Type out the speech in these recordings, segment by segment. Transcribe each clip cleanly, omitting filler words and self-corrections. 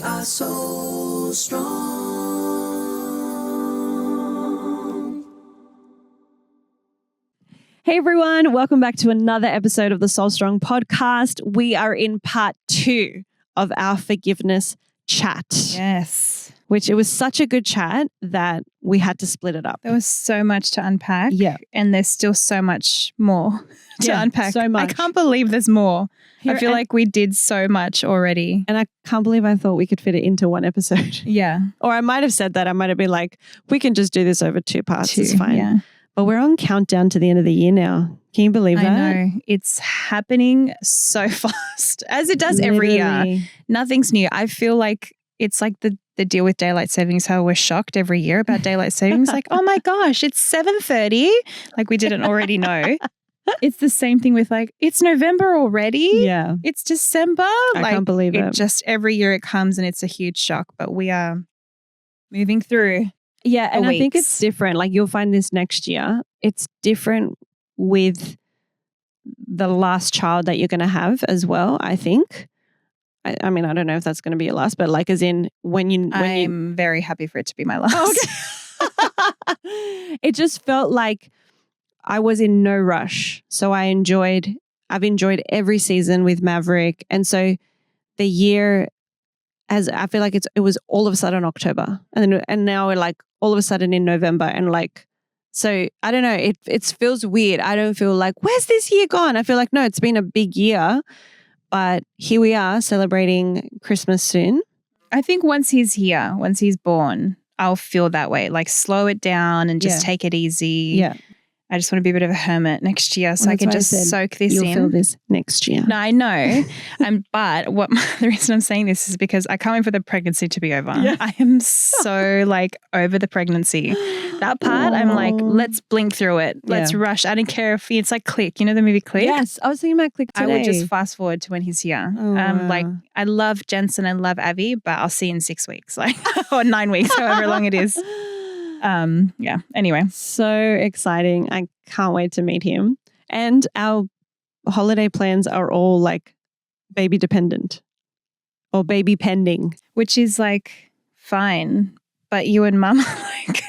We are so strong. Hey everyone, welcome back to another episode of the Soul Strong podcast. We are in part 2 of our forgiveness chat. Yes. Which it was such a good chat that we had to split it up. There was so much to unpack. Yeah. And there's still so much more to unpack. So much. I can't believe there's more. I feel like we did so much already. And I can't believe I thought we could fit it into one episode. Yeah. Or I might have said that. I might have been like, we can just do this over 2 parts. It's fine. Yeah. But we're on countdown to the end of the year now. Can you believe that? I know. It's happening so fast, as it does every year. Nothing's new. I feel like it's like the deal with daylight savings, how we're shocked every year about daylight savings. Like, oh my gosh, it's 7:30. Like we didn't already know. It's the same thing with like, it's November already. Yeah. It's December. I can't believe it. Just every year it comes and it's a huge shock, but we are moving through. Yeah. And I think it's different. Like you'll find this next year. It's different with the last child that you're going to have as well, I think. I mean, I don't know if that's going to be your last, but like as in I'm very happy for it to be my last. Oh, okay. It just felt like I was in no rush. So I've enjoyed every season with Maverick. And so the year I feel like it was all of a sudden October and now we're like all of a sudden in November and like, so I don't know, it feels weird. I don't feel like, where's this year gone? I feel like, no, it's been a big year, but here we are celebrating Christmas soon. I think once he's here, once he's born, I'll feel that way. Like slow it down and just take it easy. Yeah. I just want to be a bit of a hermit next year so I can just soak this in. You'll feel this next year. No, I know. But the reason I'm saying this is because I can't wait for the pregnancy to be over. Yeah. I am so like over the pregnancy. That part, I'm like, let's blink through it. Let's rush. I don't care if it's like Click. You know the movie Click? Yes. I was thinking about Click today. I would just fast forward to when he's here. Like I love Jensen and love Abby, but I'll see you in 6 weeks, like or 9 weeks, however long it is. Yeah. Anyway. So exciting. I can't wait to meet him. And our holiday plans are all like baby dependent or baby pending. Which is like fine. But you and Mum are like,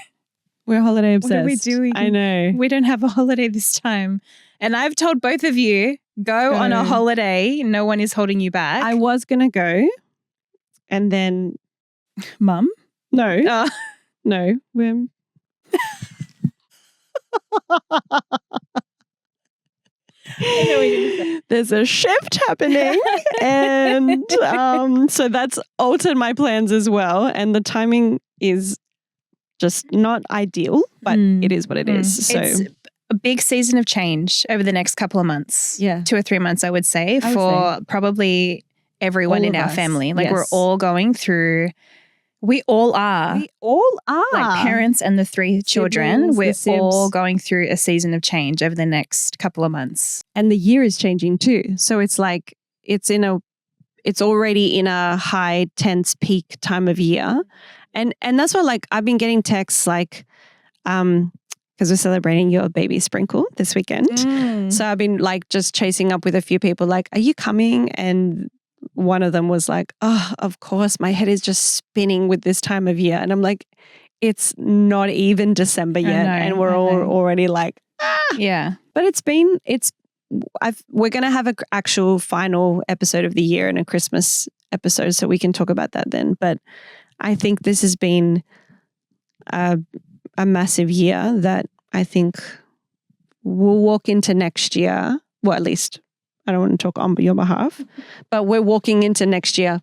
we're holiday obsessed. What are we doing? I know. We don't have a holiday this time. And I've told both of you, go on a holiday. No one is holding you back. I was going to go and then Mum? No. No, we're there's a shift happening and so that's altered my plans as well and the timing is just not ideal, but it is what it is. So it's a big season of change over the next couple of months. Yeah. 2 or 3 months, I would say, for probably everyone in our family. Like we're all going through. We all are. Like parents and the 3 children. We're all going through a season of change over the next couple of months. And the year is changing too. So it's like it's already in a high tense peak time of year. And that's why like I've been getting texts like because we're celebrating your baby sprinkle this weekend. So I've been like just chasing up with a few people like, are you coming? And one of them was like, oh, of course, my head is just spinning with this time of year. And I'm like, it's not even December yet. And we're all already like, Yeah. But we're going to have an actual final episode of the year and a Christmas episode, so we can talk about that then. But I think this has been a massive year that I think we'll walk into next year, well, at least I don't want to talk on your behalf, but we're walking into next year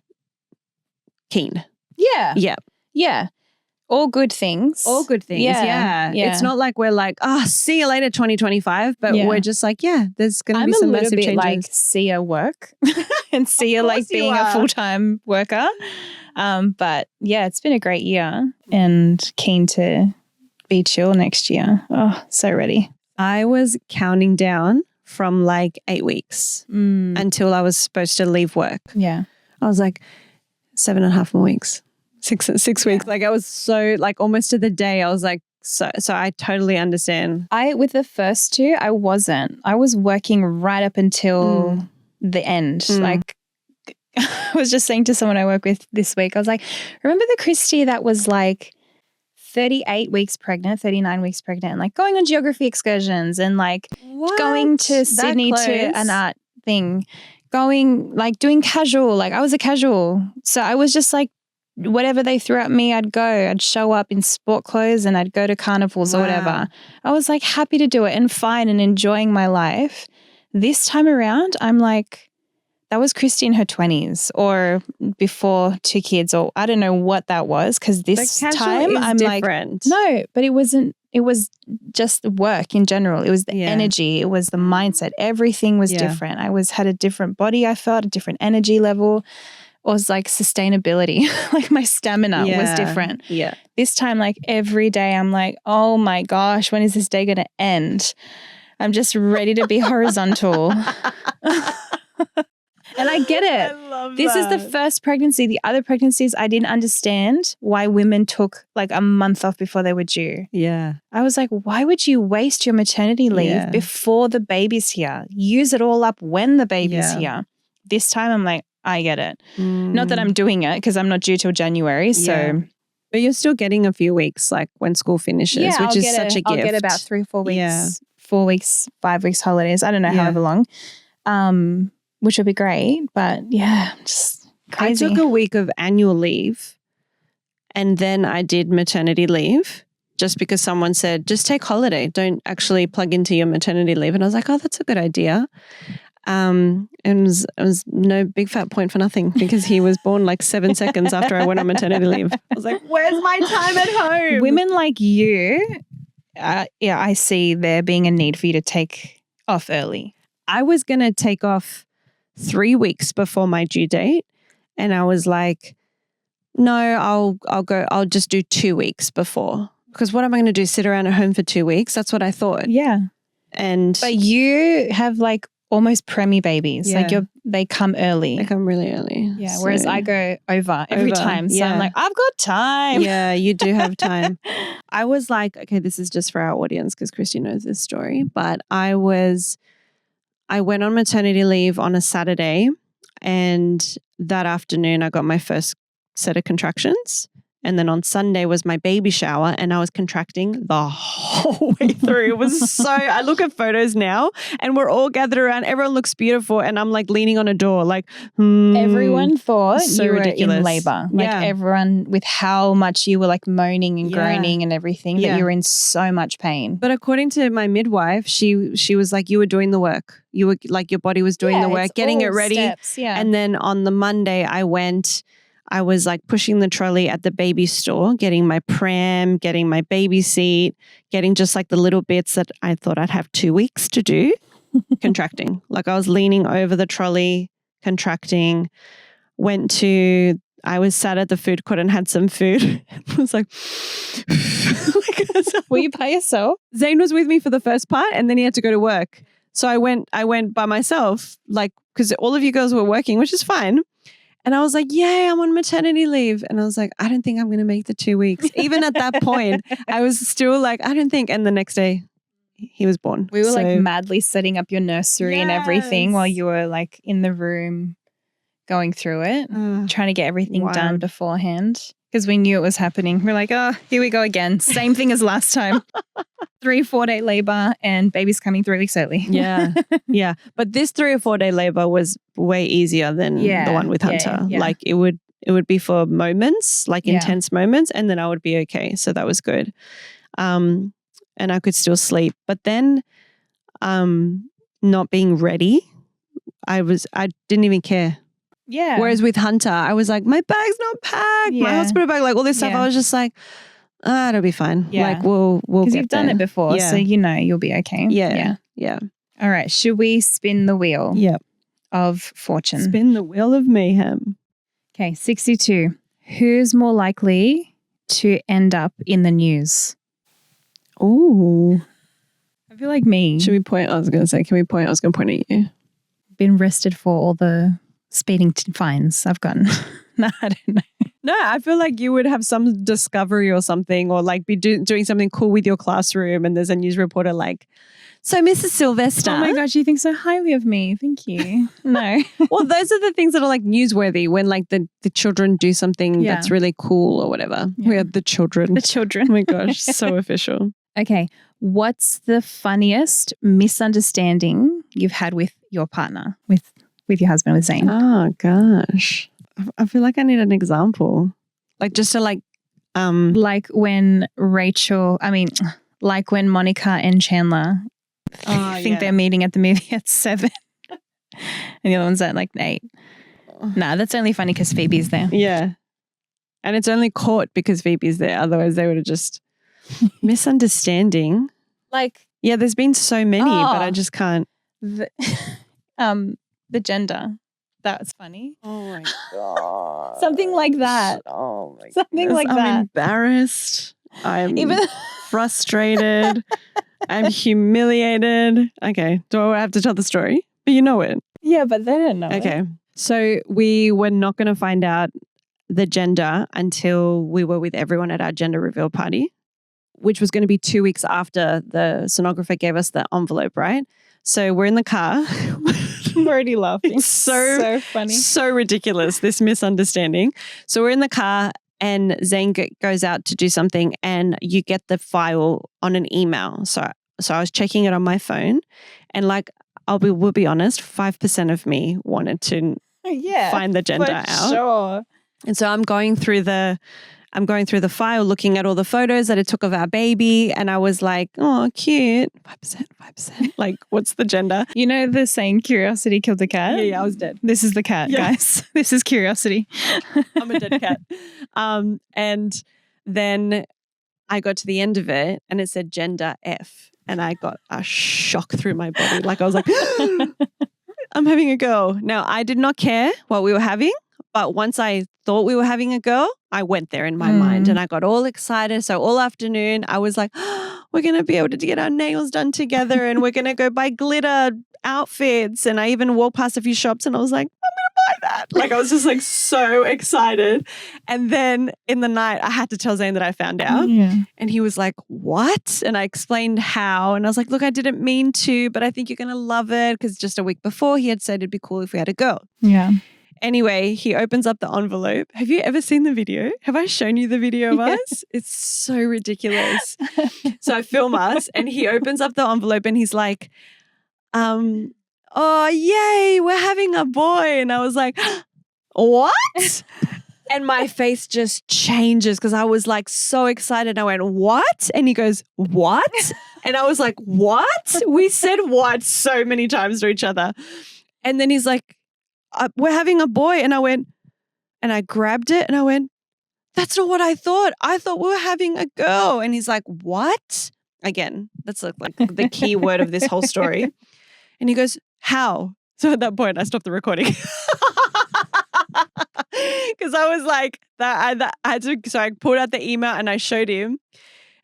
keen. Yeah. Yeah. Yeah. All good things. All good things. Yeah. It's not like we're like, see you later 2025, but we're just like, there's going to be some massive changes. Like, see ya work and see ya like being a full-time worker. But yeah, it's been a great year and keen to be chill next year. Oh, so ready. I was counting down from like 8 weeks until I was supposed to leave work. Yeah. I was like 7.5 more weeks, six weeks. Like I was so like almost to the day. I was like, so I totally understand. With the first 2, I wasn't. I was working right up until the end. Like was just saying to someone I work with this week, I was like, remember the Christy that was like 38 weeks pregnant, 39 weeks pregnant, and like going on geography excursions and like going to Sydney to an art thing, going like doing casual. Like I was a casual. So I was just like, whatever they threw at me, I'd go. I'd show up in sport clothes and I'd go to carnivals or whatever. I was like happy to do it and fine and enjoying my life. This time around, I'm like, that was Christy in her 20s or before 2 kids, or I don't know what that was, because this time I'm different. like, no, but it wasn't. It was just the work in general. It was the energy. It was the mindset. Everything was different. I had a different body. I felt a different energy level. It was like sustainability, like my stamina was different. Yeah. This time, like every day, I'm like, oh my gosh, when is this day going to end? I'm just ready to be horizontal. And I get it. I love this that. is the first pregnancy. The other pregnancies, I didn't understand why women took like a month off before they were due. Yeah. I was like, why would you waste your maternity leave before the baby's here? Use it all up when the baby's here. This time I'm like, I get it. Not that I'm doing it because I'm not due till January. So, but you're still getting a few weeks like when school finishes, which is such a gift. I'll get about 3 or 4 weeks, 4 weeks, 5 weeks holidays. I don't know, however long. Which would be great, but just crazy. I took a week of annual leave and then I did maternity leave just because someone said, just take holiday. Don't actually plug into your maternity leave. And I was like, oh, that's a good idea. And it was no big fat point for nothing because he was born like 7 seconds after I went on maternity leave. I was like, where's my time at home? Women like you, I see there being a need for you to take off early. I was going to take off 3 weeks before my due date. And I was like, no, I'll just do 2 weeks before. Because what am I going to do? Sit around at home for 2 weeks? That's what I thought. Yeah. But you have like almost preemie babies. Like they come early. They come really early. Yeah. So whereas I go over every time. So I'm like, I've got time. Yeah, you do have time. I was like, okay, this is just for our audience because Christy knows this story. But I went on maternity leave on a Saturday and that afternoon I got my first set of contractions. And then on Sunday was my baby shower and I was contracting the whole way through. It was I look at photos now and we're all gathered around. Everyone looks beautiful and I'm like leaning on a door like, Everyone thought so you were ridiculous. in labor. Like everyone with how much you were like moaning and groaning and everything that you were in so much pain. But according to my midwife, she was like, you were doing the work. You were like, your body was doing the work, getting it ready. Steps, And then on the Monday I was like pushing the trolley at the baby store, getting my pram, getting my baby seat, getting just like the little bits that I thought I'd have 2 weeks to do, contracting. Like I was leaning over the trolley, contracting, I was sat at the food court and had some food. I was like, were you by yourself? Zane was with me for the first part and then he had to go to work. So I went by myself, like, because all of you girls were working, which is fine. And I was like, yay, I'm on maternity leave. And I was like, I don't think I'm going to make the 2 weeks. Even at that point, I was still like, I don't think. And the next day, he was born. We were like madly setting up your nursery and everything while you were like in the room going through it, trying to get everything done beforehand. Because we knew it was happening. We're like, oh, here we go again. Same thing as last time. 3-4 day labor and baby's coming 3 weeks early. Yeah. Yeah. But this 3 or 4 day labor was way easier than the one with Hunter. Yeah. Like it would be for moments, like intense moments, and then I would be okay. So that was good. And I could still sleep. But then not being ready, I didn't even care. Yeah. Whereas with Hunter, I was like, my bag's not packed. My hospital bag, like all this stuff. I was just like, it'll be fine. Yeah. Like we'll get because you've done there. it before, so you know you'll be okay. Yeah. All right. Should we spin the wheel of fortune? Spin the wheel of mayhem. Okay. 62. Who's more likely to end up in the news? Oh. I feel like me. Should we point? I was going to say, can we point? I was going to point at you. Been arrested for all the speeding fines I've gotten. No, I don't know. No, I feel like you would have some discovery or something, or like be doing something cool with your classroom and there's a news reporter like, So Mrs. Sylvester. Oh my gosh, you think so highly of me. Thank you. No. Well, those are the things that are like newsworthy when like the children do something that's really cool or whatever. Yeah. We are the children. The children. Oh my gosh, so official. Okay. What's the funniest misunderstanding you've had with your partner, with your husband, with Zane? Oh gosh. I feel like I need an example. Like just to like Like when like when Monica and Chandler think they're meeting at the movie at 7 and the other one's at like 8. Nah, that's only funny because Phoebe's there. Yeah. And it's only caught because Phoebe's there. Otherwise they would have just misunderstanding. Like Yeah, there's been so many, but I just can't. the gender. That's funny. Oh my God. Something like that. Oh my Something goodness. like that. I'm embarrassed. I'm Even frustrated. I'm humiliated. Okay. Do I have to tell the story? But you know it. Yeah, but they don't know. Okay. So we were not going to find out the gender until we were with everyone at our gender reveal party, which was going to be 2 weeks after the sonographer gave us the envelope, right? So we're in the car. I'm already laughing. It's so funny. So ridiculous, this misunderstanding. So we're in the car and Zane goes out to do something and you get the file on an email. So I was checking it on my phone and like, we'll be honest, 5% of me wanted to find the gender out. Sure. And so I'm going through the file, looking at all the photos that it took of our baby. And I was like, oh, cute. 5%. Like, what's the gender? You know the saying, curiosity killed the cat? Yeah, I was dead. This is the cat, guys. This is curiosity. I'm a dead cat. And then I got to the end of it and it said gender F. And I got a shock through my body. Like I was like, I'm having a girl. Now, I did not care what we were having. But once I thought we were having a girl, I went there in my mind and I got all excited. So all afternoon I was like, we're going to be able to get our nails done together and we're going to go buy glitter outfits. And I even walked past a few shops and I was like, I'm going to buy that. Like I was just like so excited. And then in the night I had to tell Zane that I found out. Yeah. And he was like, what? And I explained how. And I was like, look, I didn't mean to, but I think you're going to love it. Because just a week before he had said it'd be cool if we had a girl. Yeah. Anyway, he opens up the envelope. Have you ever seen the video? Have I shown you the video of us? It's so ridiculous. So I film us and he opens up the envelope and he's like, oh, yay, we're having a boy. And I was like, what? And my face just changes because I was like so excited. I went, what? And he goes, what? And I was like, what? We said what so many times to each other. And then he's like, we're having a boy. And I went, and I grabbed it and I went, that's not what I thought. I thought we were having a girl. And he's like, what? Again, that's like the key word of this whole story. And he goes, how? So at that point, I stopped the recording. Because I was like, I had to, so I pulled out the email and I showed him.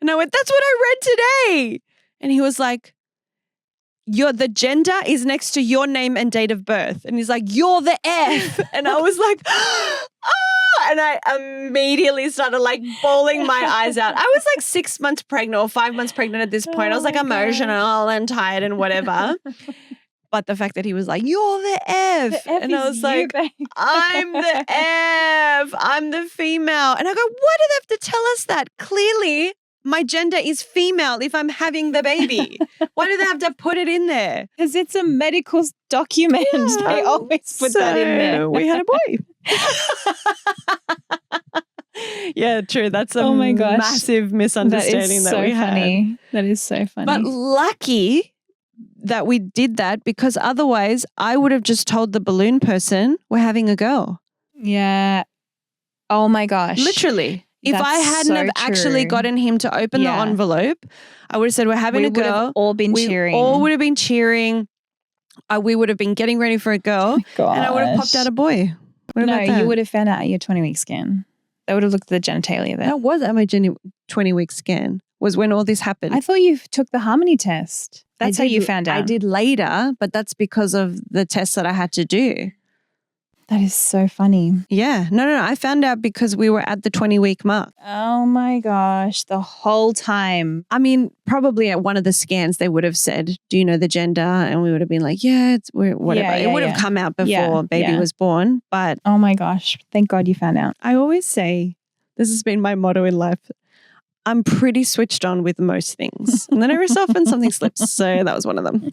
And I went, that's what I read today. And he was like, the gender is next to your name and date of birth. And he's like, you're the F. And I was like, oh, and I immediately started like bawling my eyes out. I was like 6 months pregnant or 5 months pregnant at this point. I was like emotional and tired and whatever. But the fact that he was like, you're the F. The F and I was like, babe. I'm the F. I'm the female. And I go, why do they have to tell us that? Clearly, my gender is female if I'm having the baby. Why do they have to put it in there? Because it's a medical document. Yeah. They always put that in there. We had a boy. Yeah, true. That's a Oh my gosh. massive misunderstanding that we had. Funny. That is so funny. But lucky that we did that because otherwise I would have just told the balloon person we're having a girl. yeah. Oh my gosh. Literally. If That's I hadn't so have actually true. gotten him to open the Yeah. envelope, I would have said we're having We a would have girl. all been We cheering. all would have been cheering. We would have been getting ready for a girl. And I would have popped out a boy. What No, about that? you would have found out at your 20-week scan. They would have looked at the genitalia there. That was at my 20-week scan, was when all this happened. I thought you took the harmony test. That's how you found out. I did later, but that's because of the tests that I had to do. That is so funny. Yeah. No. I found out because we were at the 20-week mark. Oh my gosh, the whole time. I mean, probably at one of the scans, they would have said, do you know the gender? And we would have been like, yeah, whatever. Yeah, it would have come out before baby was born. But oh my gosh, thank God you found out. I always say, this has been my motto in life, I'm pretty switched on with most things. And then every so often something slips. So that was one of them.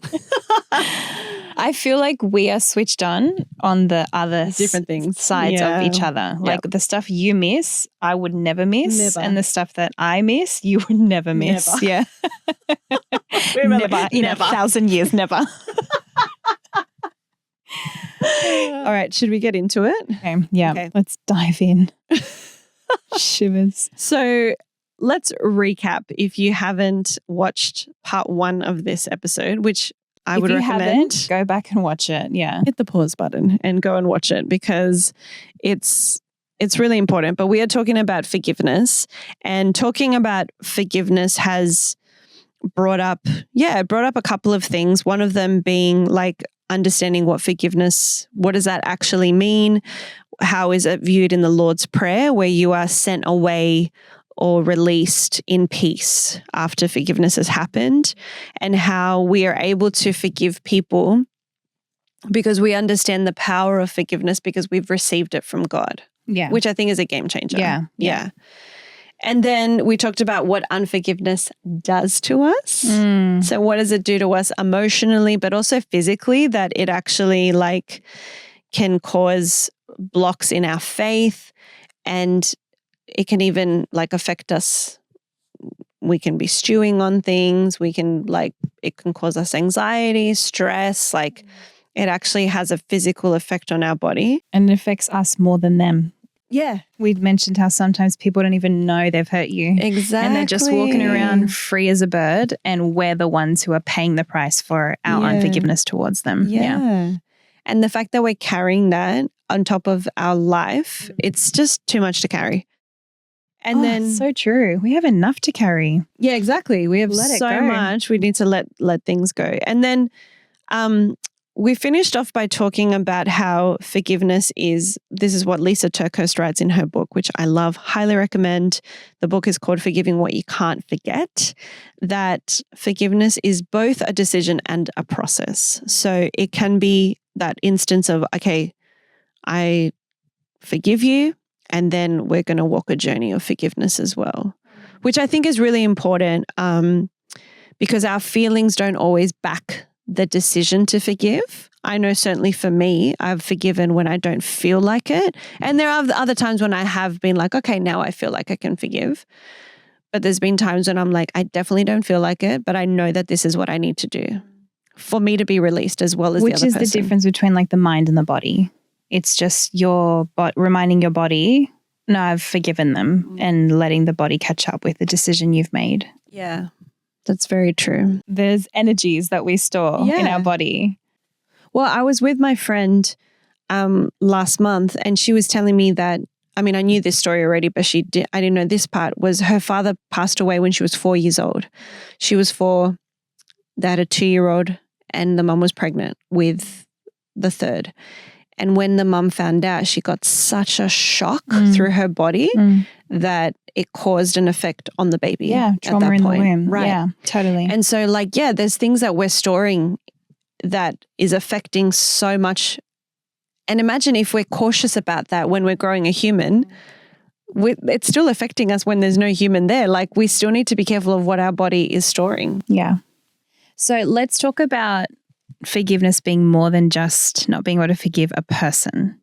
I feel like we are switched on the other different things, sides of each other. Like the stuff you miss, I would never miss. Never. And the stuff that I miss, you would never miss. Never. Yeah. Never. In 1,000 years, never. All right. Should we get into it? Okay. Yeah. Okay. Let's dive in. Shivers. So let's recap if you haven't watched part 1 of this episode, which I would recommend. Go back and watch it. Yeah. Hit the pause button and go and watch it because it's really important. But we are talking about forgiveness, and talking about forgiveness has brought up a couple of things. One of them being like understanding what does that actually mean? How is it viewed in the Lord's Prayer, where you are sent away or released in peace after forgiveness has happened, and how we are able to forgive people because we understand the power of forgiveness because we've received it from God. Yeah. Which I think is a game changer. Yeah. And then we talked about what unforgiveness does to us. So what does it do to us emotionally, but also physically, that it actually can cause blocks in our faith, and it can even affect us. We can be stewing on things. It can cause us anxiety, stress. It actually has a physical effect on our body. And it affects us more than them. Yeah. We've mentioned how sometimes people don't even know they've hurt you. Exactly. And they're just walking around free as a bird, and we're the ones who are paying the price for our unforgiveness towards them. Yeah. And the fact that we're carrying that on top of our life, it's just too much to carry. And then so true. We have enough to carry. Yeah, exactly. We have so much. We need to let things go. And then we finished off by talking about how forgiveness this is what Lisa Turkhurst writes in her book, which I love, highly recommend. The book is called Forgiving What You Can't Forget, that forgiveness is both a decision and a process. So it can be that instance of, okay, I forgive you, and then we're going to walk a journey of forgiveness as well, which I think is really important because our feelings don't always back the decision to forgive. I know certainly for me, I've forgiven when I don't feel like it. And there are other times when I have been like, okay, now I feel like I can forgive. But there's been times when I'm like, I definitely don't feel like it, but I know that this is what I need to do for me to be released as well as the other person. Which is the difference between the mind and the body. It's just reminding your body, no, I've forgiven them, and letting the body catch up with the decision you've made. Yeah, that's very true. There's energies that we store in our body. Well, I was with my friend last month, and she was telling me that, I mean, I knew this story already, but I didn't know this part, was her father passed away when she was 4 years old. She was 4, they had a 2-year-old, and the mum was pregnant with the 3rd. And when the mum found out, she got such a shock through her body that it caused an effect on the baby. Yeah, trauma in the womb. Right. Yeah, totally. And so there's things that we're storing that is affecting so much. And imagine if we're cautious about that when we're growing a human, it's still affecting us when there's no human there. We still need to be careful of what our body is storing. Yeah. So let's talk about forgiveness being more than just not being able to forgive a person,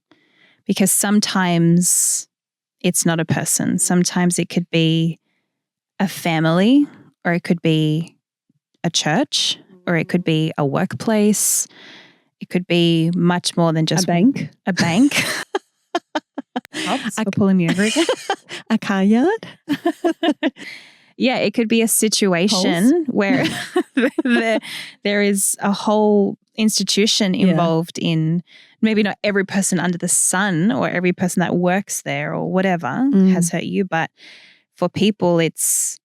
because sometimes it's not a person. Sometimes it could be a family, or it could be a church, or it could be a workplace. It could be much more than just a bank. A bank. Oops, for pulling me over again. A car yard. Yeah, it could be a situation where there is a whole institution involved in, maybe not every person under the sun or every person that works there or whatever has hurt you, but for people it's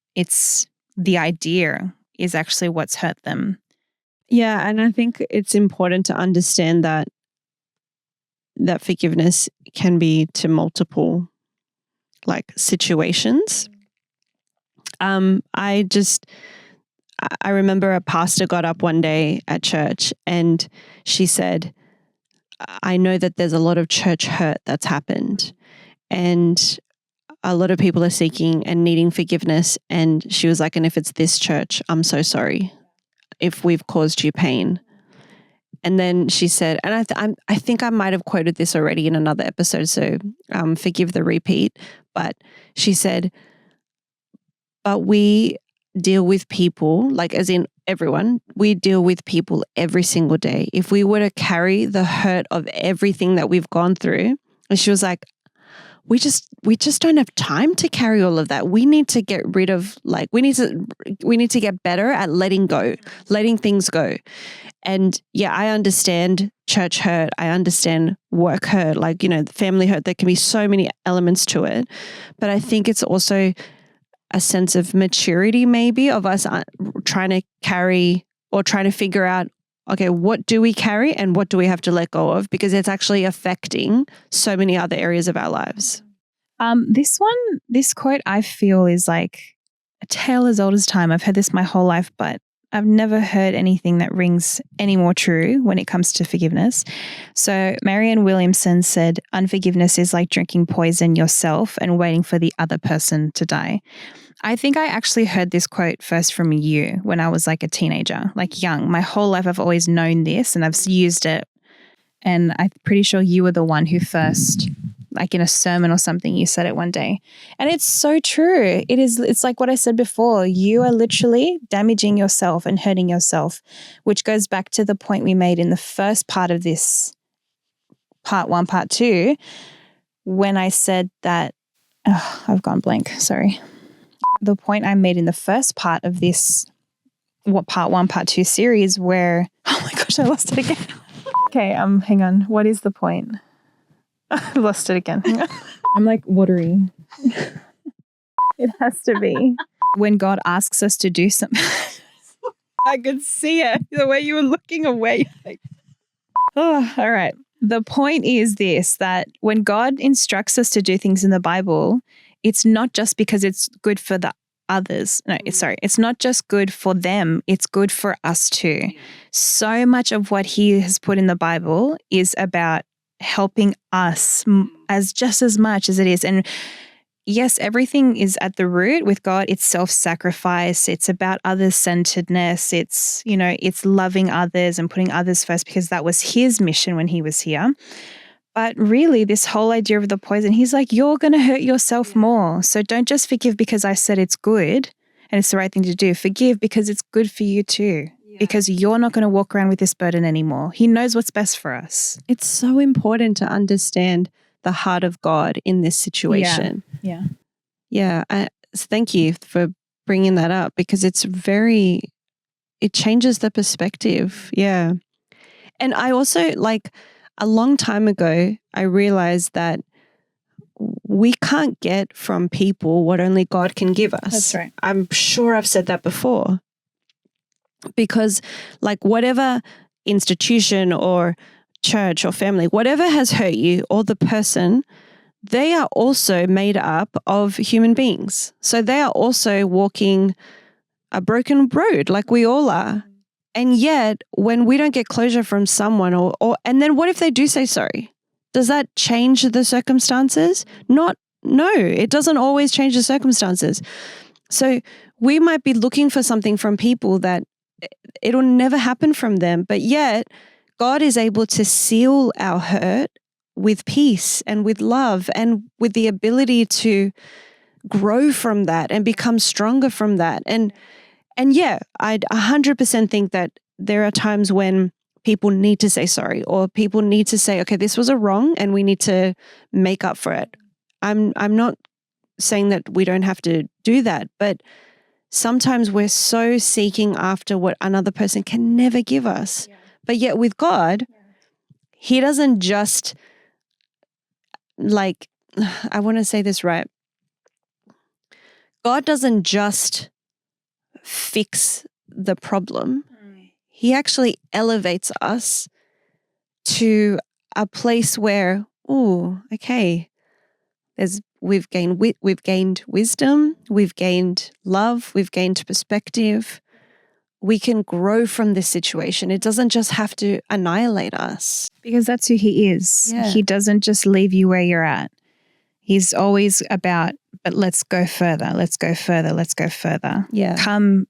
the idea is actually what's hurt them. Yeah, and I think it's important to understand that that forgiveness can be to multiple like situations. I remember a pastor got up one day at church and she said, I know that there's a lot of church hurt that's happened and a lot of people are seeking and needing forgiveness. And she was like, and if it's this church, I'm so sorry if we've caused you pain. And then she said, and I think I might have quoted this already in another episode, so forgive the repeat, but she said, but we deal with people, like as in everyone, we deal with people every single day. If we were to carry the hurt of everything that we've gone through, and she was like, we just don't have time to carry all of that. We need to get rid of, like, we need to get better at letting things go. And yeah, I understand church hurt. I understand work hurt, like, family hurt. There can be so many elements to it. But I think it's also a sense of maturity maybe of us trying to carry or trying to figure out, okay, what do we carry and what do we have to let go of? Because it's actually affecting so many other areas of our lives. This quote I feel is like a tale as old as time. I've heard this my whole life, but I've never heard anything that rings any more true when it comes to forgiveness. So Marianne Williamson said, unforgiveness is like drinking poison yourself and waiting for the other person to die. I think I actually heard this quote first from you when I was like a teenager, like young. My whole life I've always known this and I've used it. And I'm pretty sure you were the one who first, like in a sermon or something, you said it one day. And it's so true. It's like what I said before. You are literally damaging yourself and hurting yourself, which goes back to the point we made in the first part of this, part 1, part 2, when I said that, I've gone blank, sorry. The point I made in the first part of this, part 1, part 2 series where, oh my gosh, I lost it again. Okay, hang on. What is the point? I lost it again. I'm like watery. It has to be. When God asks us to do something. I could see it. The way you were looking away. Oh, all right. The point is this, that when God instructs us to do things in the Bible, it's not just because it's good for the others. No, it's not just good for them. It's good for us too. Yeah. So much of what he has put in the Bible is about helping us as much as it is. And yes, everything is at the root with God. It's self-sacrifice. It's about others-centeredness. It's, it's loving others and putting others first because that was his mission when he was here. But really, this whole idea of the poison, he's like, you're going to hurt yourself more. So don't just forgive because I said it's good and it's the right thing to do. Forgive because it's good for you too. Yeah. Because you're not going to walk around with this burden anymore. He knows what's best for us. It's so important to understand the heart of God in this situation. Yeah. Thank you for bringing that up because it changes the perspective. Yeah. And I also a long time ago, I realized that we can't get from people what only God can give us. That's right. I'm sure I've said that before. Because whatever institution or church or family, whatever has hurt you or the person, they are also made up of human beings. So they are also walking a broken road like we all are. And yet, when we don't get closure from someone and then what if they do say sorry? Does that change the circumstances? No, it doesn't always change the circumstances. So we might be looking for something from people that it'll never happen from them, but yet God is able to seal our hurt with peace and with love and with the ability to grow from that and become stronger from that. And yeah, I'd 100% think that there are times when people need to say sorry or people need to say, okay, this was a wrong and we need to make up for it. I'm not saying that we don't have to do that, but sometimes we're so seeking after what another person can never give us. Yeah. But yet with God, he doesn't just I want to say this right. God doesn't just fix the problem. He actually elevates us to a place where, oh, okay, we've gained wisdom, we've gained love, we've gained perspective. We can grow from this situation. It doesn't just have to annihilate us. Because that's who he is. Yeah. He doesn't just leave you where you're at. He's always about, but let's go further. Let's go further. Let's go further. Yeah. Come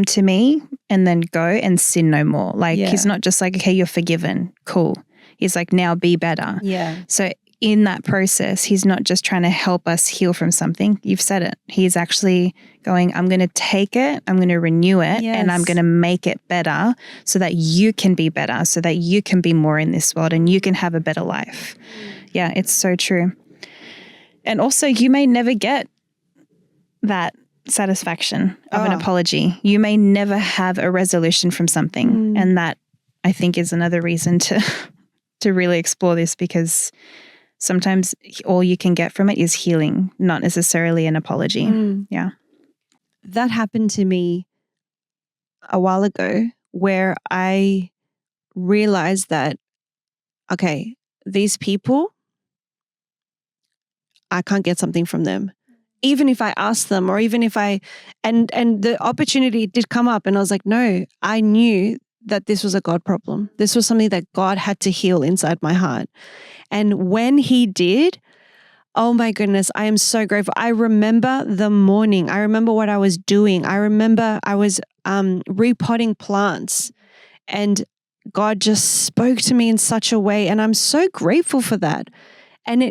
to me and then go and sin no more. Like he's not just like, okay, you're forgiven. Cool. He's like, now be better. Yeah. So in that process, he's not just trying to help us heal from something. You've said it. He's actually going, I'm going to take it, I'm going to renew it, and I'm going to make it better so that you can be better, so that you can be more in this world and you can have a better life. Yeah, it's so true. And also, you may never get that satisfaction of an apology. You may never have a resolution from something. And that, I think, is another reason to really explore this, because sometimes all you can get from it is healing, not necessarily an apology. Yeah. That happened to me a while ago, where I realized that, okay, these people, I can't get something from them. Even if I ask them, or even if and the opportunity did come up, and I was like, no, I knew that this was a God problem. This was something that God had to heal inside my heart. And when he did, oh my goodness, I am so grateful. I remember the morning. I remember what I was doing. I remember I was repotting plants, and God just spoke to me in such a way. And I'm so grateful for that. And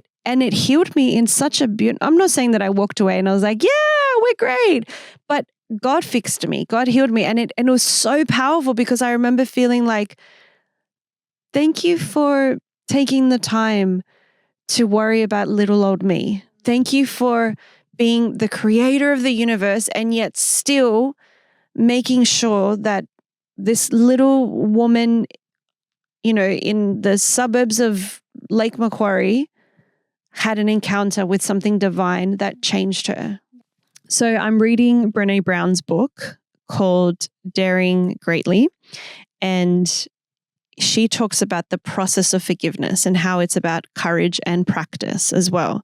it healed me in such a beautiful, I'm not saying that I walked away and I was like, yeah, we're great. But God fixed me. God healed me. And it was so powerful, because I remember feeling like, thank you for taking the time to worry about little old me. Thank you for being the creator of the universe, and yet still making sure that this little woman, in the suburbs of Lake Macquarie, had an encounter with something divine that changed her. So I'm reading Brené Brown's book called Daring Greatly, and she talks about the process of forgiveness and how it's about courage and practice as well.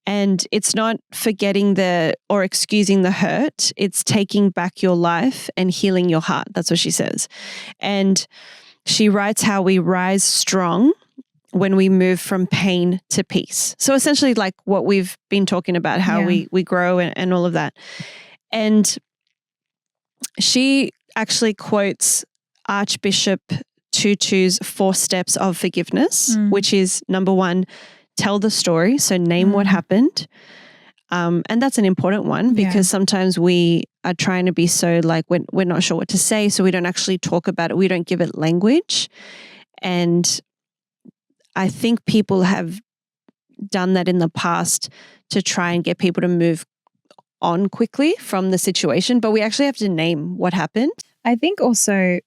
And it's not forgetting or excusing the hurt. It's taking back your life and healing your heart. That's what she says. And she writes how we rise strong when we move from pain to peace. So essentially, like what we've been talking about, how we grow and all of that. And she actually quotes Archbishop Tutu's 4 steps of forgiveness, which is, number 1, tell the story. So name what happened. And that's an important one, because sometimes we are trying to be so like, we're not sure what to say, so we don't actually talk about it. We don't give it language. And I think people have done that in the past to try and get people to move on quickly from the situation, but we actually have to name what happened. I think also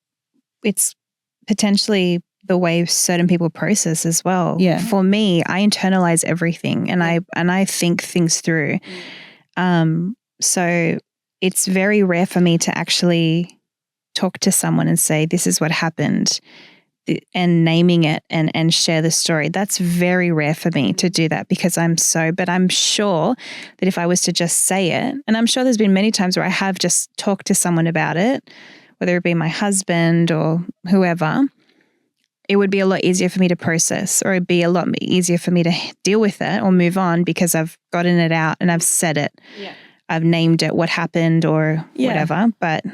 it's potentially the way certain people process as well. Yeah. For me, I internalize everything and I think things through. So it's very rare for me to actually talk to someone and say, this is what happened, and naming it and share the story. That's very rare for me to do that, because but I'm sure that if I was to just say it, and I'm sure there's been many times where I have just talked to someone about it, whether it be my husband or whoever, it would be a lot easier for me to process, or it'd be a lot easier for me to deal with it or move on, because I've gotten it out and I've said it. Yeah. I've named it, what happened or whatever. But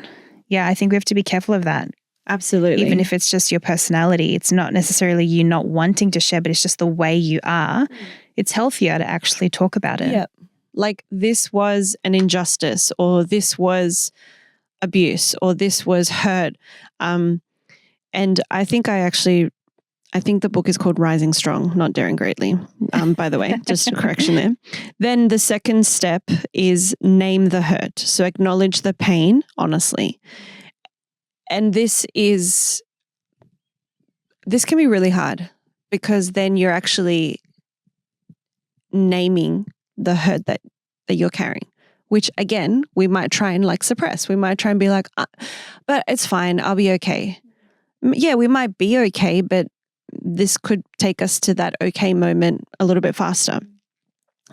yeah, I think we have to be careful of that. Absolutely. Even if it's just your personality, it's not necessarily you not wanting to share, but it's just the way you are. It's healthier to actually talk about it. Yeah. Like, this was an injustice, or this was abuse, or this was hurt. And I think the book is called Rising Strong, not Daring Greatly, by the way, just a correction there. Then the second step is name the hurt. So acknowledge the pain honestly. And this can be really hard, because then you're actually naming the hurt that you're carrying, which again, we might try and like suppress. We might try and be like, but it's fine, I'll be okay. Yeah, we might be okay, but this could take us to that okay moment a little bit faster.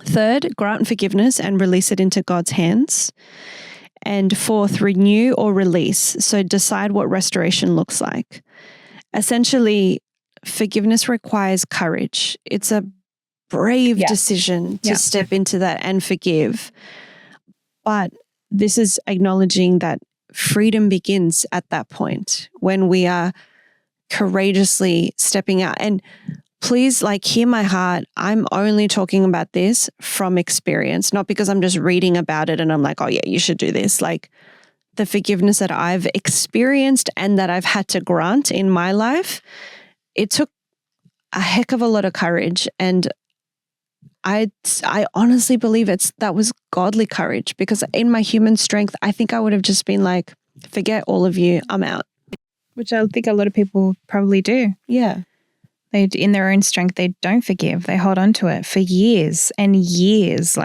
Third, grant forgiveness and release it into God's hands. And fourth, renew or release. So decide what restoration looks like. Essentially, forgiveness requires courage. It's a brave decision to step into that and forgive. But this is acknowledging that freedom begins at that point when we are courageously stepping out. And please, hear my heart. I'm only talking about this from experience, not because I'm just reading about it and I'm like, oh yeah, you should do this. The forgiveness that I've experienced and that I've had to grant in my life, it took a heck of a lot of courage. And I honestly believe that was godly courage, because in my human strength, I think I would have just been like, forget all of you, I'm out. Which I think a lot of people probably do. Yeah. They, in their own strength, they don't forgive. They hold on to it for years and years.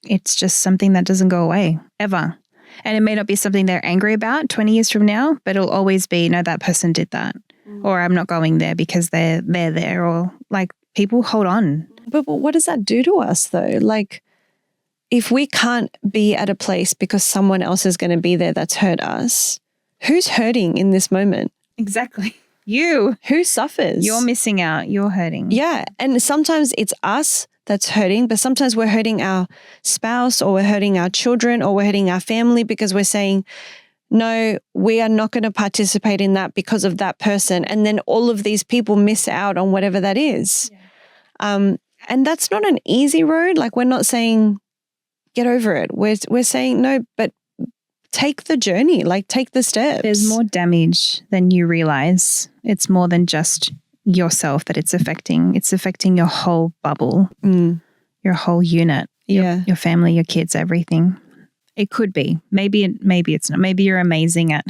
It's just something that doesn't go away ever. And it may not be something they're angry about 20 years from now, but it'll always be, no, that person did that. Or I'm not going there because they're there. Or people hold on. But what does that do to us though? If we can't be at a place because someone else is going to be there that's hurt us, who's hurting in this moment? Exactly. You. Who suffers? You're missing out. You're hurting. Yeah. And sometimes it's us that's hurting, but sometimes we're hurting our spouse, or we're hurting our children, or we're hurting our family because we're saying, no, we are not going to participate in that because of that person. And then all of these people miss out on whatever that is. Yeah. And that's not an easy road. We're not saying get over it. We're saying no, but take the journey, take the steps. There's more damage than you realize. It's more than just yourself that it's affecting. It's affecting your whole bubble, your whole unit, your family, your kids, everything. It could be. Maybe it's not. Maybe you're amazing at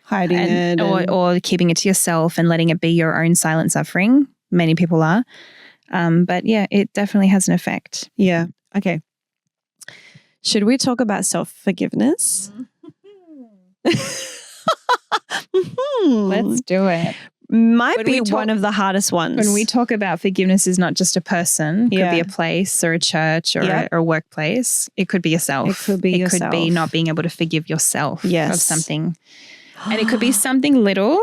hiding it. Or keeping it to yourself and letting it be your own silent suffering. Many people are. But yeah, it definitely has an effect. Yeah. Okay. Should we talk about self-forgiveness? Let's do it. Might be one of the hardest ones. When we talk about forgiveness, is not just a person. It could be a place or a church or a workplace. It could be yourself. It could be yourself. It could be not being able to forgive yourself of something. And it could be something little,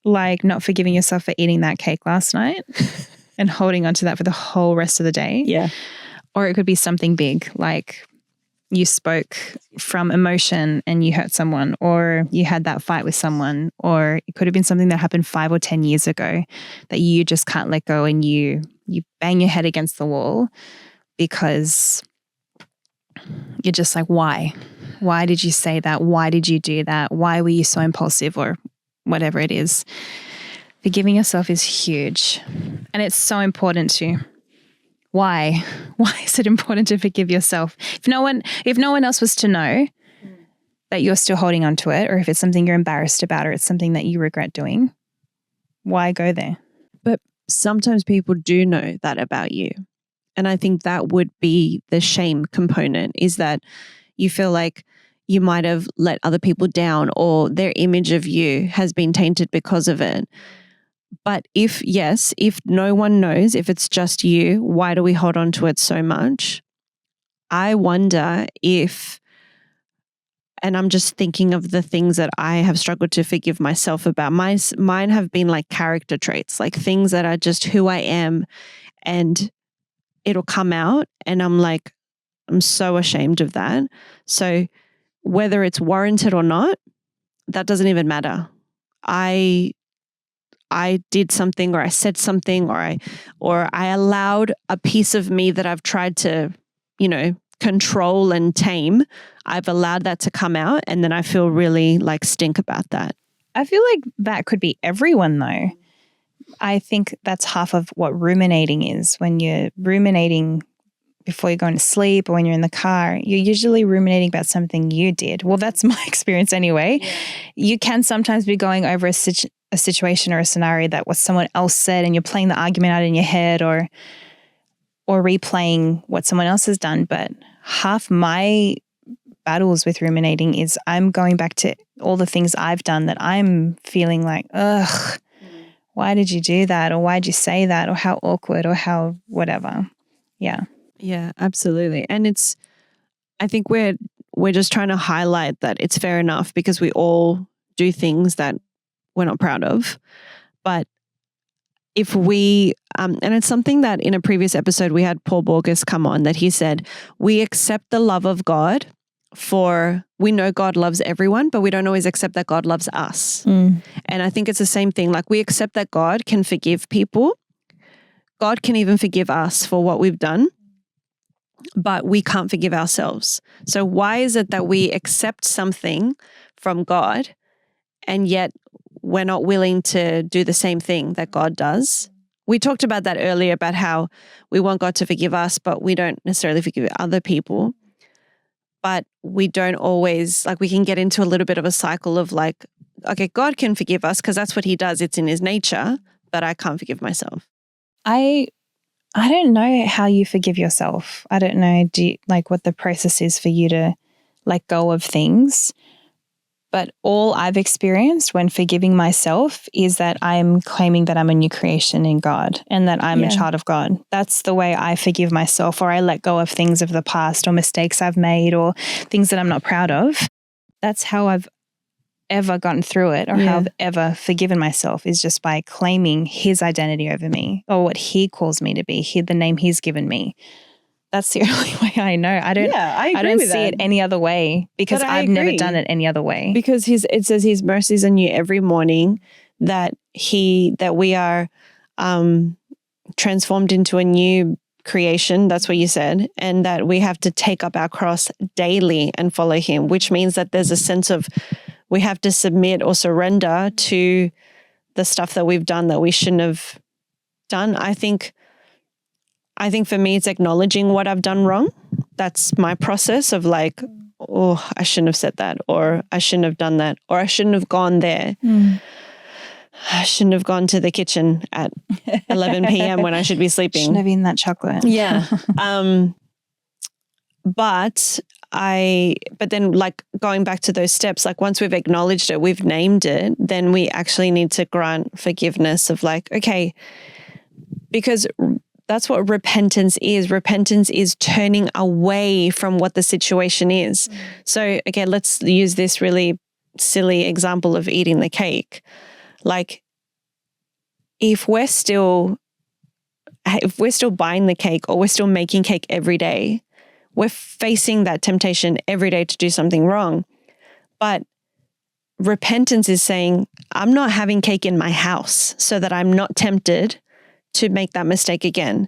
like not forgiving yourself for eating that cake last night and holding on to that for the whole rest of the day. Yeah. Or it could be something big, like you spoke from emotion and you hurt someone, or you had that fight with someone, or it could have been something that happened 5 or 10 years ago that you just can't let go, and you bang your head against the wall because you're just like, why? Why did you say that? Why did you do that? Why were you so impulsive, or whatever it is? Forgiving yourself is huge, and it's so important too. Why? Why is it important to forgive yourself? If no one else was to know that you're still holding on to it, or if it's something you're embarrassed about, or it's something that you regret doing, why go there? But sometimes people do know that about you. And I think that would be the shame component, is that you feel like you might have let other people down, or their image of you has been tainted because of it. But if no one knows, if it's just you, why do we hold on to it so much? I wonder if, and I'm just thinking of the things that I have struggled to forgive myself about. Mine have been like character traits, like things that are just who I am, and it'll come out and I'm like, I'm so ashamed of that. So whether it's warranted or not, that doesn't even matter. I did something, or I said something, or I allowed a piece of me that I've tried to, control and tame. I've allowed that to come out, and then I feel really stink about that. I feel like that could be everyone though. I think that's half of what ruminating is. When you're ruminating before you're going to sleep, or when you're in the car, you're usually ruminating about something you did. Well, that's my experience anyway. Yeah. You can sometimes be going over a situation or a scenario that what someone else said, and you're playing the argument out in your head, or replaying what someone else has done. But half my battles with ruminating is I'm going back to all the things I've done that I'm feeling like, ugh, why did you do that? Or why did you say that? Or how awkward or how whatever. Yeah. Yeah, absolutely. And I think we're just trying to highlight that it's fair enough because we all do things that we're not proud of. But if we, and it's something that in a previous episode we had Paul Borges come on, that he said, we accept the love of God we know God loves everyone, but we don't always accept that God loves us. And I think it's the same thing. Like we accept that God can forgive people. God can even forgive us for what we've done, but we can't forgive ourselves. So why is it that we accept something from God and yet we're not willing to do the same thing that God does? We talked about that earlier, about how we want God to forgive us, but we don't necessarily forgive other people. But we don't always, like we can get into a little bit of a cycle of like, okay, God can forgive us because that's what he does. It's in his nature, but I can't forgive myself. I don't know how you forgive yourself. I don't know like what the process is for you to let go of things. But all I've experienced when forgiving myself is that I'm claiming that I'm a new creation in God and that I'm a child of God. That's the way I forgive myself, or I let go of things of the past or mistakes I've made or things that I'm not proud of. That's how I've ever gotten through it, or how I've ever forgiven myself, is just by claiming his identity over me, or what he calls me to be, the name he's given me. That's the only way I know. I don't see it any other way, because I've never done it any other way. Because it says his mercies are new every morning, that we are transformed into a new creation. That's what you said. And that we have to take up our cross daily and follow him, which means that there's a sense of we have to submit or surrender to the stuff that we've done that we shouldn't have done. I think for me, it's acknowledging what I've done wrong. That's my process of like, oh, I shouldn't have said that, or I shouldn't have done that, or I shouldn't have gone there. I shouldn't have gone to the kitchen at 11 p.m. when I should be sleeping. Shouldn't have eaten that chocolate. Yeah. But then like going back to those steps, like once we've acknowledged it, we've named it, then we actually need to grant forgiveness of like, okay, because that's what repentance is. Repentance is turning away from what the situation is. So, okay, let's use this really silly example of eating the cake. Like, if we're still buying the cake, or we're still making cake every day, we're facing that temptation every day to do something wrong. But repentance is saying, I'm not having cake in my house so that I'm not tempted to make that mistake again.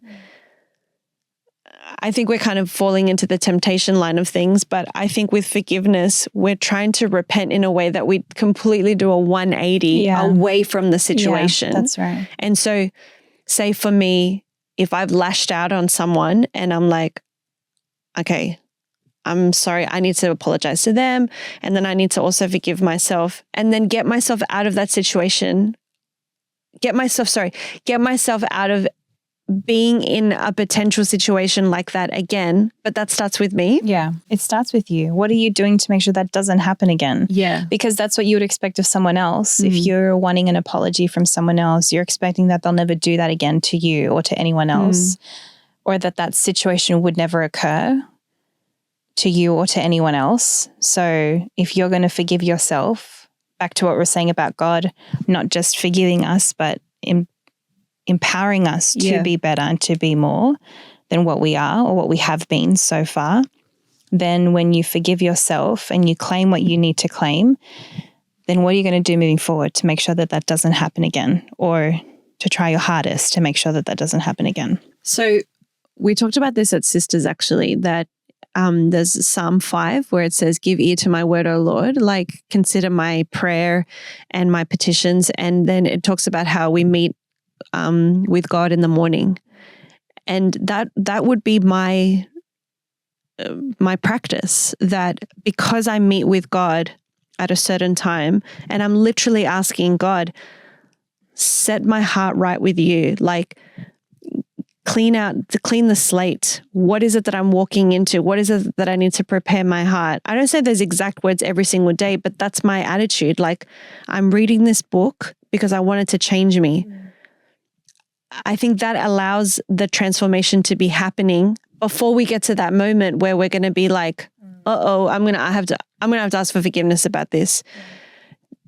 I think we're kind of falling into the temptation line of things, but I think with forgiveness, we're trying to repent in a way that we completely do a 180 away from the situation. Yeah, that's right. And so, say for me, if I've lashed out on someone and I'm like, okay, I'm sorry, I need to apologize to them, and then I need to also forgive myself, and then get myself out of that situation. Get myself out of being in a potential situation like that again. But that starts with me. Yeah, it starts with you. What are you doing to make sure that doesn't happen again? Yeah. Because that's what you would expect of someone else. If you're wanting an apology from someone else, you're expecting that they'll never do that again to you or to anyone else, or that situation would never occur to you or to anyone else. So if you're going to forgive yourself, back to what we're saying about God, not just forgiving us, but empowering us to be better and to be more than what we are or what we have been so far, then when you forgive yourself and you claim what you need to claim, then what are you going to do moving forward to make sure that that doesn't happen again, or to try your hardest to make sure that that doesn't happen again? So we talked about this at Sisters, actually, that there's Psalm 5 where it says, give ear to my word, O Lord, like consider my prayer and my petitions. And then it talks about how we meet with God in the morning. And that would be my practice, that because I meet with God at a certain time and I'm literally asking God, set my heart right with you, like clean the slate. What is it that I'm walking into? What is it that I need to prepare my heart? I don't say those exact words every single day, but that's my attitude. Like, I'm reading this book because I want it to change me. I think that allows the transformation to be happening before we get to that moment where we're going to be like, I'm going to have to ask for forgiveness about this.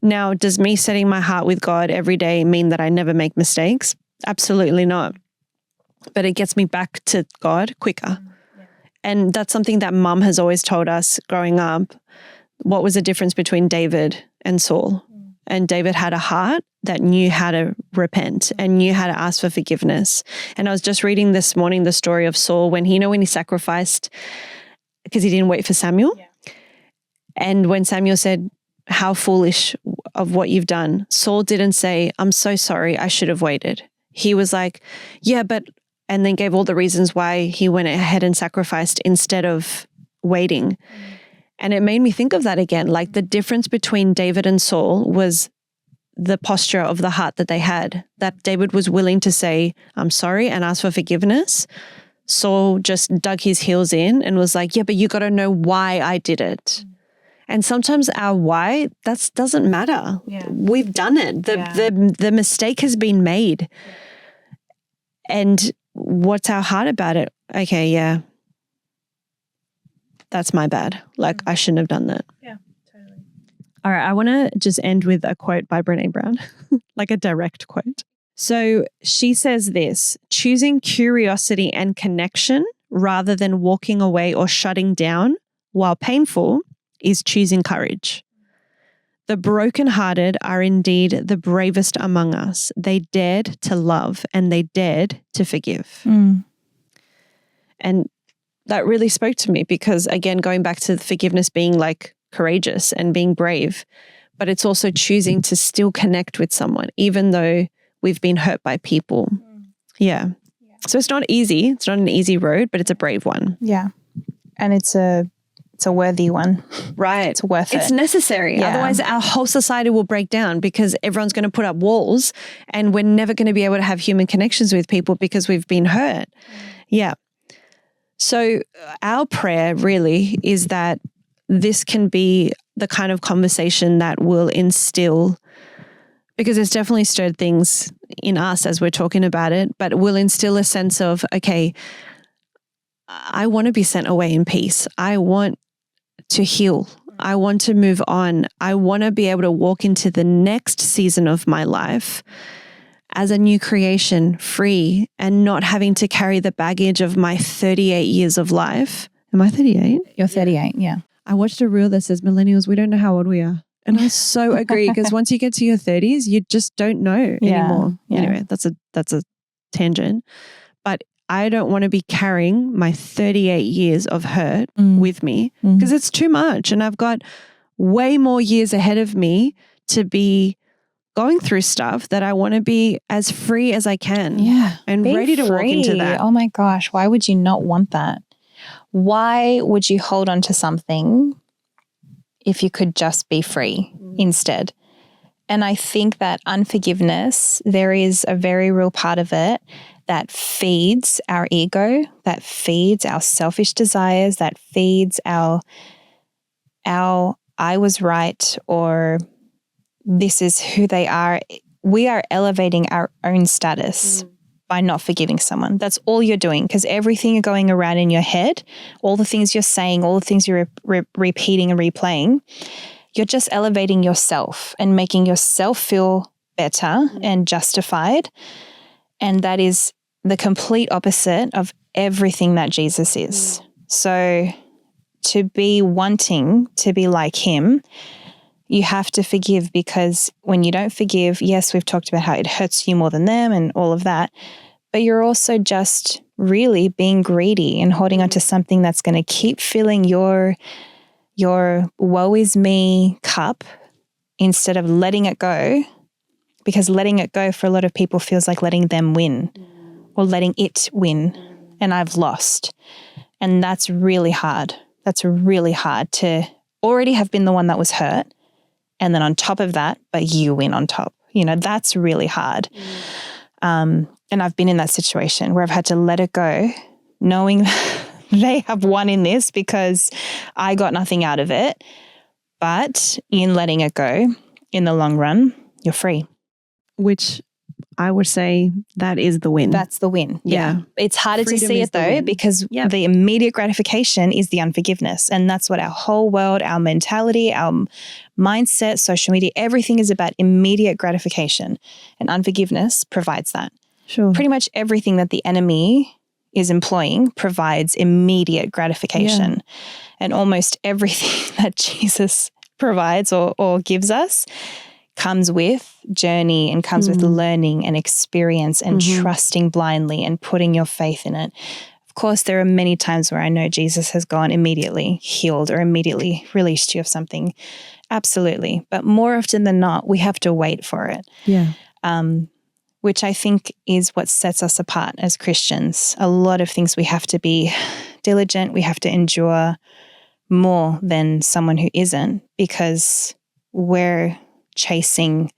Now, does me setting my heart with God every day mean that I never make mistakes? Absolutely not. But it gets me back to God quicker. And that's something that Mum has always told us growing up. What was the difference between David and Saul? And David had a heart that knew how to repent and knew how to ask for forgiveness. And I was just reading this morning the story of Saul when he sacrificed because he didn't wait for Samuel. Yeah. And when Samuel said, how foolish of what you've done, Saul didn't say, I'm so sorry, I should have waited. He was like, yeah, but, and then gave all the reasons why he went ahead and sacrificed instead of waiting. And it made me think of that again. Like the difference between David and Saul was the posture of the heart that they had, that David was willing to say, I'm sorry, and ask for forgiveness. Saul just dug his heels in and was like, yeah, but you got to know why I did it. And sometimes our why, that doesn't matter. Yeah. We've done it. The mistake has been made. And what's our heart about it? Okay, yeah. That's my bad. Like I shouldn't have done that. Yeah, totally. All right. I want to just end with a quote by Brené Brown, like a direct quote. So she says this: choosing curiosity and connection rather than walking away or shutting down, while painful, is choosing courage. The brokenhearted are indeed the bravest among us. They dared to love and they dared to forgive. And that really spoke to me because, again, going back to forgiveness being like courageous and being brave, but it's also choosing to still connect with someone, even though we've been hurt by people. Yeah. So it's not easy. It's not an easy road, but it's a brave one. Yeah. And it's a worthy one. Right. It's worth it. It's necessary. Yeah. Otherwise, our whole society will break down because everyone's going to put up walls and we're never going to be able to have human connections with people because we've been hurt. Yeah. So our prayer really is that this can be the kind of conversation that will instill, because it's definitely stirred things in us as we're talking about it, but will instill a sense of, okay, I want to be sent away in peace. I want to heal. I want to move on. I want to be able to walk into the next season of my life as a new creation, free, and not having to carry the baggage of my 38 years of life. Am I 38? You're 38, yeah. I watched a reel that says millennials, we don't know how old we are. And I so agree, because once you get to your 30s, you just don't know anymore. Yeah. Anyway, that's a tangent. But I don't want to be carrying my 38 years of hurt with me because it's too much. And I've got way more years ahead of me to be going through stuff that I want to be as free as I can. Yeah. And ready to walk into that. Oh my gosh. Why would you not want that? Why would you hold on to something if you could just be free instead? And I think that unforgiveness, there is a very real part of it that feeds our ego, that feeds our selfish desires, that feeds our I was right, or this is who they are. We are elevating our own status by not forgiving someone. That's all you're doing, because everything you're going around in your head, all the things you're saying, all the things you're repeating and replaying, you're just elevating yourself and making yourself feel better and justified. And that is the complete opposite of everything that Jesus is. So to be wanting to be like him, you have to forgive, because when you don't forgive, yes, we've talked about how it hurts you more than them and all of that, but you're also just really being greedy and holding on to something that's going to keep filling your woe is me cup instead of letting it go, because letting it go for a lot of people feels like letting them win or letting it win, and I've lost. And that's really hard. That's really hard to already have been the one that was hurt, and then on top of that, but you win on top. You know, that's really hard. And I've been in that situation where I've had to let it go, knowing they have won in this because I got nothing out of it. But in letting it go, in the long run, you're free. Which I would say that is the win. That's the win. Yeah. It's harder Freedom to see is it the though, win. because Yep. the immediate gratification is the unforgiveness. And that's what our whole world, our mentality, our mindset, social media, everything is about immediate gratification. And unforgiveness provides that. Sure. Pretty much everything that the enemy is employing provides immediate gratification. And almost everything that Jesus provides or gives us comes with journey and comes with learning and experience and trusting blindly and putting your faith in it. Of course, there are many times where I know Jesus has gone immediately healed or immediately released you of something. Absolutely. But more often than not, we have to wait for it. Yeah. Which I think is what sets us apart as Christians. A lot of things we have to be diligent, we have to endure more than someone who isn't, because we're chasing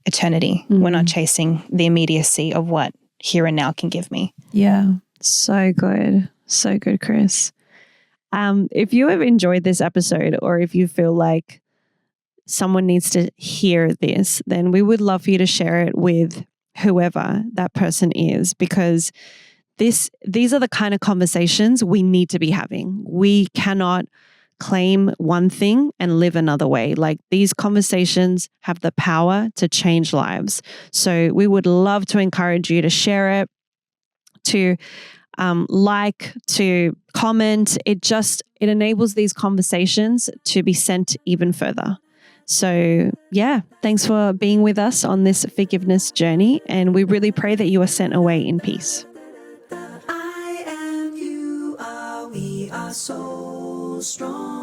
eternity. We're not chasing the immediacy of what here and now can give me. Yeah. So good. So good, Chris. If you have enjoyed this episode, or if you feel like someone needs to hear this, then we would love for you to share it with whoever that person is, because these are the kind of conversations we need to be having. We cannot claim one thing and live another way. Like, these conversations have the power to change lives. So we would love to encourage you to share it, to to comment. It enables these conversations to be sent even further. So yeah, thanks for being with us on this forgiveness journey. And we really pray that you are sent away in peace. I and you are, we are so strong.